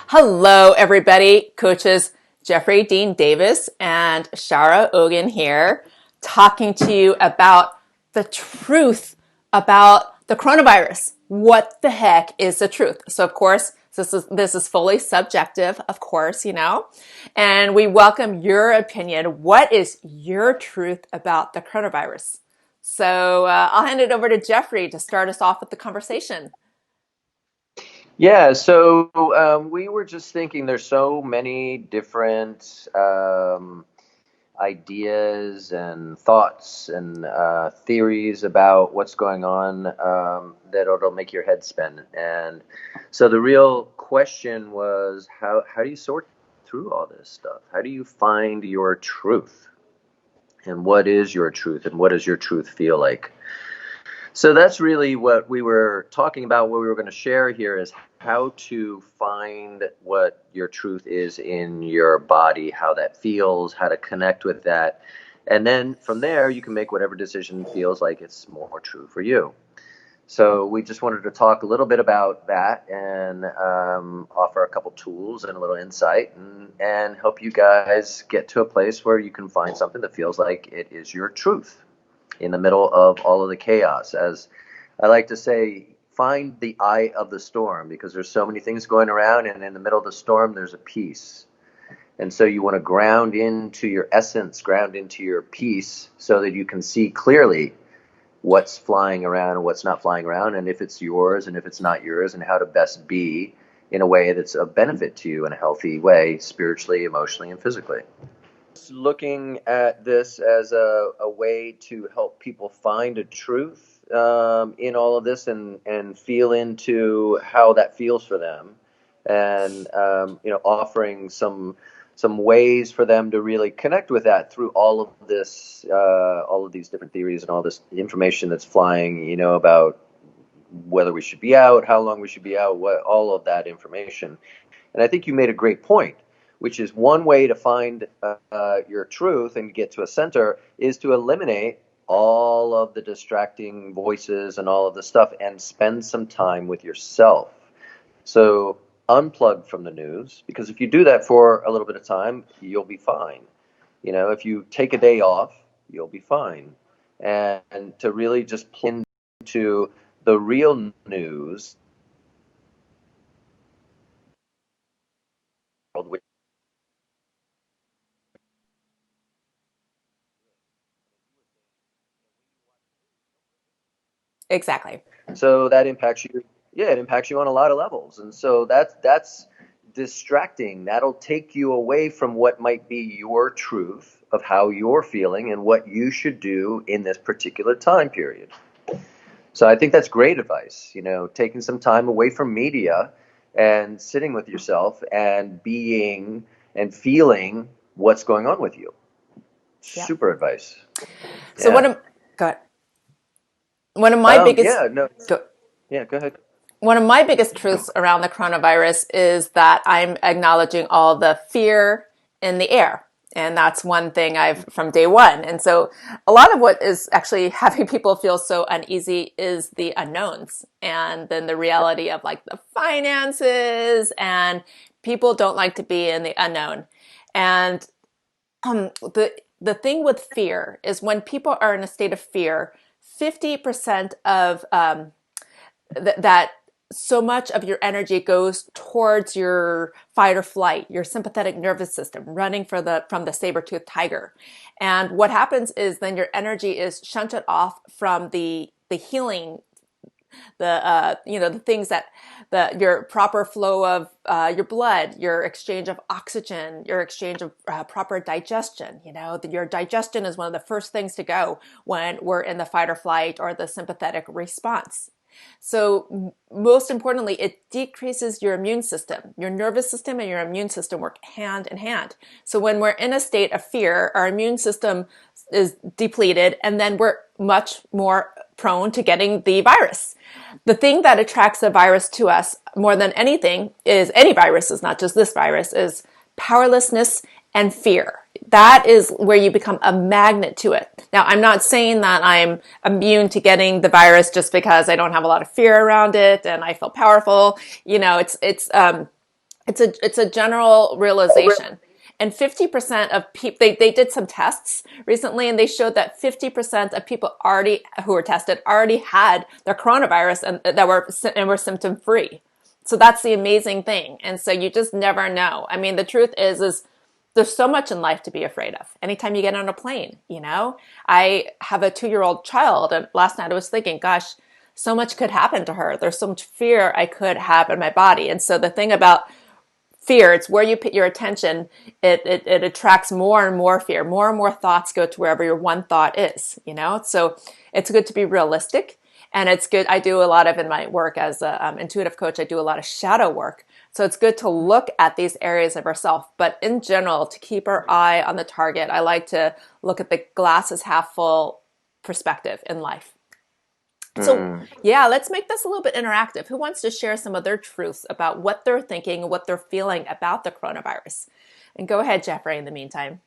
Hello, everybody. Coaches Jeffrey Dean Davis and Shara Ogin here, talking to you about the truth about the coronavirus. What the heck is the truth? So, of course, this is fully subjective, of course, and we welcome your opinion. What is your truth about the coronavirus? So, I'll hand it over to Jeffrey to start us off with the conversation. Yeah, so we were just thinking there's so many different ideas and thoughts and theories about what's going on that it'll make your head spin. And so the real question was how do you sort through all this stuff? How do you find your truth? And what is your truth? And what does your truth feel like? So that's really what we were talking about. What we were going to share here is how to find what your truth is in your body, how that feels, how to connect with that. And then from there, you can make whatever decision feels like it's more true for you. So we just wanted to talk a little bit about that and offer a couple tools and a little insight and help you guys get to a place where you can find something that feels like it is your truth in the middle of all of the chaos. As I like to say, find the eye of the storm, because there's so many things going around, and in the middle of the storm, there's a peace. And so you want to ground into your essence, ground into your peace, so that you can see clearly what's flying around and what's not flying around, and if it's yours and if it's not yours, and how to best be in a way that's of benefit to you in a healthy way, spiritually, emotionally, and physically. Looking at this as a way to help people find a truth in all of this and feel into how that feels for them, and offering some ways for them to really connect with that through all of this, all of these different theories and all this information that's flying, about whether we should be out, how long we should be out, what all of that information. And I think you made a great point, which is one way to find your truth and get to a center is to eliminate all of the distracting voices and all of the stuff and spend some time with yourself. So unplug from the news, because if you do that for a little bit of time, you'll be fine. If you take a day off, you'll be fine. And to really just plug into the real news. Exactly. So that impacts you. Yeah, it impacts you on a lot of levels. And so that's distracting. That'll take you away from what might be your truth of how you're feeling and what you should do in this particular time period. So I think that's great advice, taking some time away from media and sitting with yourself and being and feeling what's going on with you. Yeah. Super advice. So Yeah. go ahead. One of my biggest Yeah, no. go, Yeah, go ahead. One of my biggest truths around the coronavirus is that I'm acknowledging all the fear in the air. And that's one thing I've from day one. And so a lot of what is actually having people feel so uneasy is the unknowns, and then the reality of like the finances, and people don't like to be in the unknown. And the thing with fear is when people are in a state of fear, 50% of that so much of your energy goes towards your fight or flight, your sympathetic nervous system, running from the saber-toothed tiger. And what happens is then your energy is shunted off from the healing, the things that your proper flow of your blood, your exchange of oxygen, your exchange of proper digestion. Your digestion is one of the first things to go when we're in the fight or flight or the sympathetic response. So most importantly, it decreases your immune system. Your nervous system and your immune system work hand in hand. So when we're in a state of fear, our immune system is depleted, and then we're much more prone to getting the virus. The thing that attracts the virus to us more than anything is any viruses, not just this virus, is powerlessness and fear. That is where you become a magnet to it. Now, I'm not saying that I'm immune to getting the virus just because I don't have a lot of fear around it and I feel powerful. It's a general realization. And 50% of people, they did some tests recently and they showed that 50% of people already who were tested already had their coronavirus and were symptom free. So that's the amazing thing. And so you just never know. I mean, the truth is there's so much in life to be afraid of. Anytime you get on a plane, I have a 2-year-old child, and last night I was thinking, gosh, so much could happen to her. There's so much fear I could have in my body. And so the thing about fear, it's where you put your attention, it attracts more and more fear. More and more thoughts go to wherever your one thought is. So it's good to be realistic. And it's good. I do a lot of, in my work as an intuitive coach, I do a lot of shadow work. So it's good to look at these areas of ourselves. But in general, to keep our eye on the target, I like to look at the glass is half full perspective in life. So, Mm. yeah, let's make this a little bit interactive. Who wants to share some of their truths about what they're thinking and what they're feeling about the coronavirus? And go ahead, Jeffrey, in the meantime.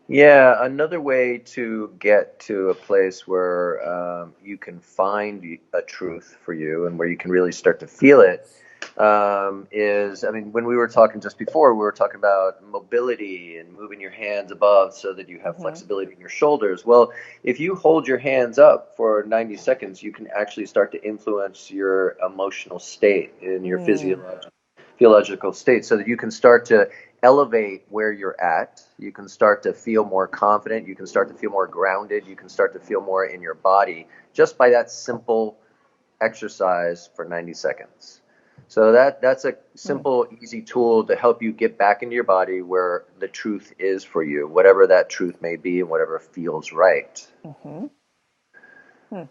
Yeah, another way to get to a place where you can find a truth for you and where you can really start to feel it is, I mean, when we were talking just before, we were talking about mobility and moving your hands above so that you have Mm-hmm. flexibility in your shoulders. Well, if you hold your hands up for 90 seconds, you can actually start to influence your emotional state and your Mm, physiological state so that you can start to elevate where you're at. You can start to feel more confident. You can start to feel more grounded. You can start to feel more in your body just by that simple exercise for 90 seconds. So that's a mm, simple, easy tool to help you get back into your body where the truth is for you, whatever that truth may be and whatever feels right. mm-hmm, mm,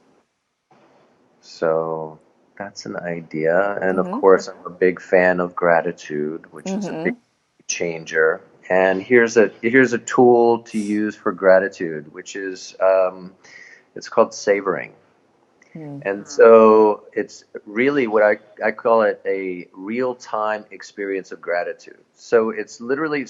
So that's an idea. And of mm-hmm, course, I'm a big fan of gratitude, which is a big mm-hmm, changer. And here's a tool to use for gratitude, which is it's called savoring. mm, And so it's really what I call it a real time experience of gratitude. So it's literally,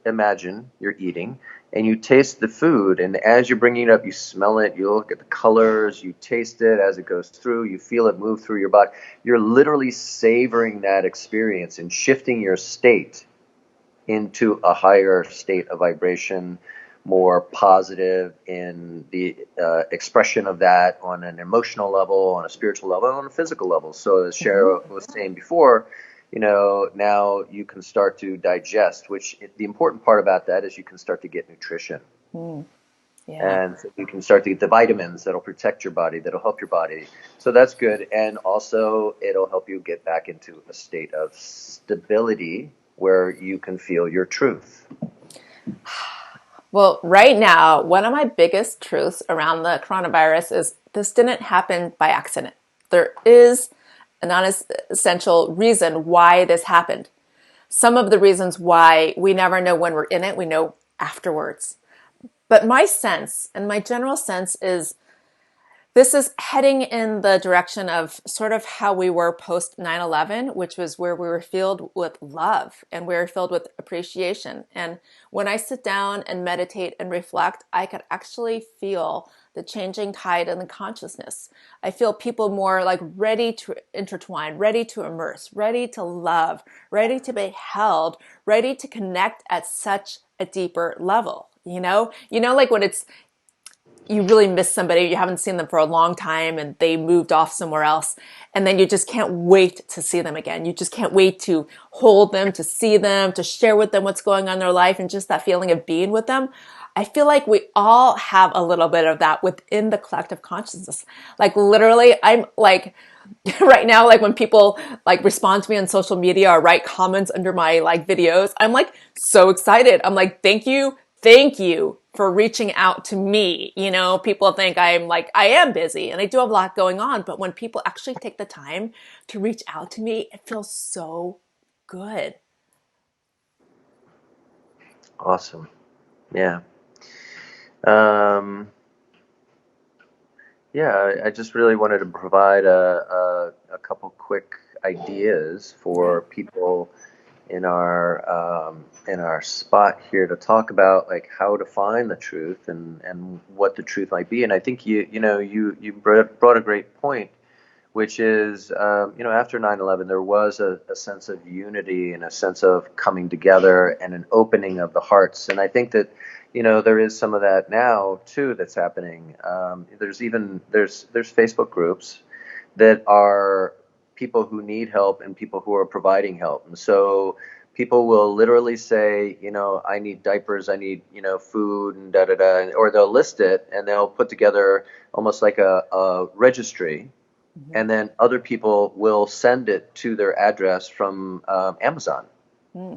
imagine you're eating and you taste the food, and as you're bringing it up, you smell it, you look at the colors, you taste it as it goes through, you feel it move through your body. You're literally savoring that experience and shifting your state into a higher state of vibration, more positive in the expression of that on an emotional level, on a spiritual level, and on a physical level. So as mm-hmm, Shara was saying before, now you can start to digest, which the important part about that is you can start to get nutrition. mm, yeah. And so you can start to get the vitamins that'll protect your body, that'll help your body. So that's good. And also, it'll help you get back into a state of stability where you can feel your truth. Well, right now, one of my biggest truths around the coronavirus is this didn't happen by accident. There is a non-essential reason why this happened. Some of the reasons why we never know when we're in it, we know afterwards. But my sense and my general sense is this is heading in the direction of sort of how we were post 9/11, which was where we were filled with love and we were filled with appreciation. And when I sit down and meditate and reflect, I could actually feel the changing tide in the consciousness. I feel people more like ready to intertwine, ready to immerse, ready to love, ready to be held, ready to connect at such a deeper level. Like when it's you really miss somebody, you haven't seen them for a long time and they moved off somewhere else. And then you just can't wait to see them again. You just can't wait to hold them, to see them, to share with them what's going on in their life and just that feeling of being with them. I feel like we all have a little bit of that within the collective consciousness. Like literally, I'm like, right now, like when people like respond to me on social media or write comments under my like videos, I'm like so excited. I'm like, thank you for reaching out to me. People think I am busy and I do have a lot going on, but when people actually take the time to reach out to me, it feels so good. Awesome. Yeah. Um, yeah, I just really wanted to provide a couple quick ideas Okay. for people in our spot here to talk about like how to find the truth and what the truth might be. And I think you brought a great point which is, after 9/11, there was a sense of unity and a sense of coming together and an opening of the hearts. And I think that, there is some of that now too that's happening. There's Facebook groups that are people who need help and people who are providing help. And so people will literally say, I need diapers, I need, food and da da da, or they'll list it and they'll put together almost like a registry, Mm-hmm. and then other people will send it to their address from Amazon. Mm-hmm.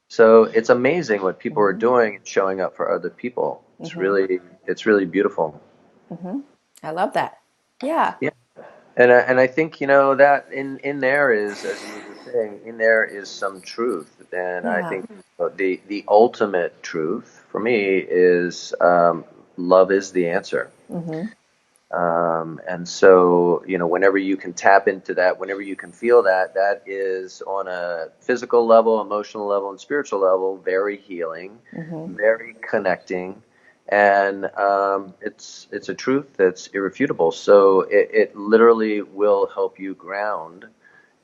So it's amazing what people are Mm-hmm. doing and showing up for other people. Mm-hmm. It's really beautiful. Mm-hmm. I love that. Yeah. Yeah. And I think that in there is, as you were saying, in there is some truth, and I Yeah. think the ultimate truth for me is love is the answer. Mm-hmm. And so, whenever you can tap into that, whenever you can feel that, that is on a physical level, emotional level, and spiritual level, very healing, Mm-hmm. very connecting. And it's a truth that's irrefutable. So it literally will help you ground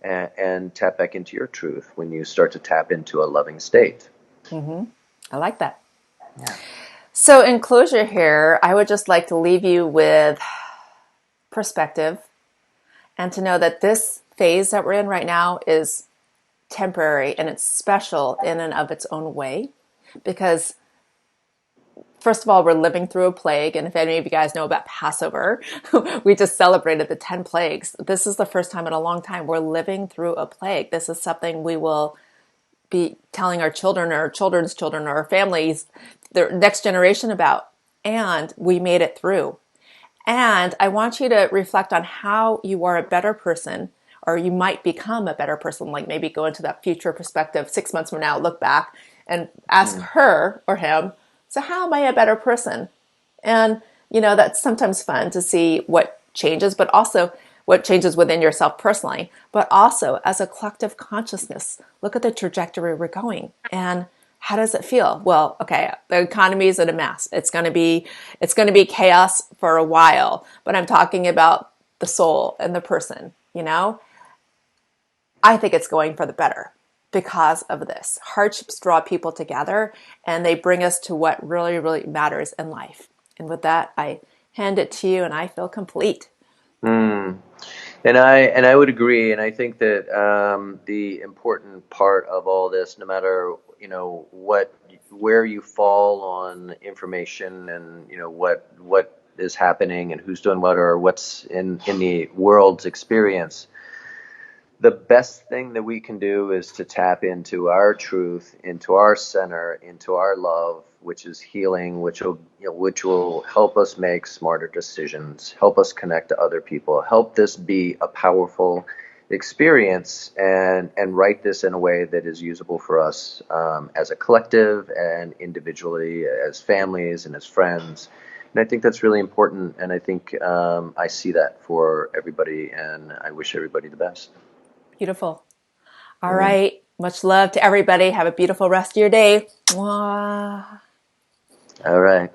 and tap back into your truth when you start to tap into a loving state. Mm-hmm. I like that. Yeah. So, in closure here, I would just like to leave you with perspective and to know that this phase that we're in right now is temporary and it's special in and of its own way because first of all, we're living through a plague. And if any of you guys know about Passover, we just celebrated the 10 plagues. This is the first time in a long time we're living through a plague. This is something we will be telling our children or our children's children or our families, the next generation about. And we made it through. And I want you to reflect on how you are a better person or you might become a better person, like maybe go into that future perspective 6 months from now, look back and ask Mm. her or him, so how am I a better person? And, that's sometimes fun to see what changes, but also what changes within yourself personally, but also as a collective consciousness. Look at the trajectory we're going and how does it feel? Well, okay, the economy is in a mess. It's going to be chaos for a while, but I'm talking about the soul and the person. I think it's going for the better because of this. Hardships draw people together and they bring us to what really, really matters in life. And with that, I hand it to you and I feel complete. Mm. And I would agree, and I think that the important part of all this, no matter where you fall on information, and what is happening and who's doing what or what's in the world's experience, the best thing that we can do is to tap into our truth, into our center, into our love, which is healing, which will help us make smarter decisions, help us connect to other people, help this be a powerful experience, and write this in a way that is usable for us as a collective and individually, as families and as friends. And I think that's really important. And I think I see that for everybody, and I wish everybody the best. Beautiful. All Mm. right. Much love to everybody. Have a beautiful rest of your day. Mwah. All right.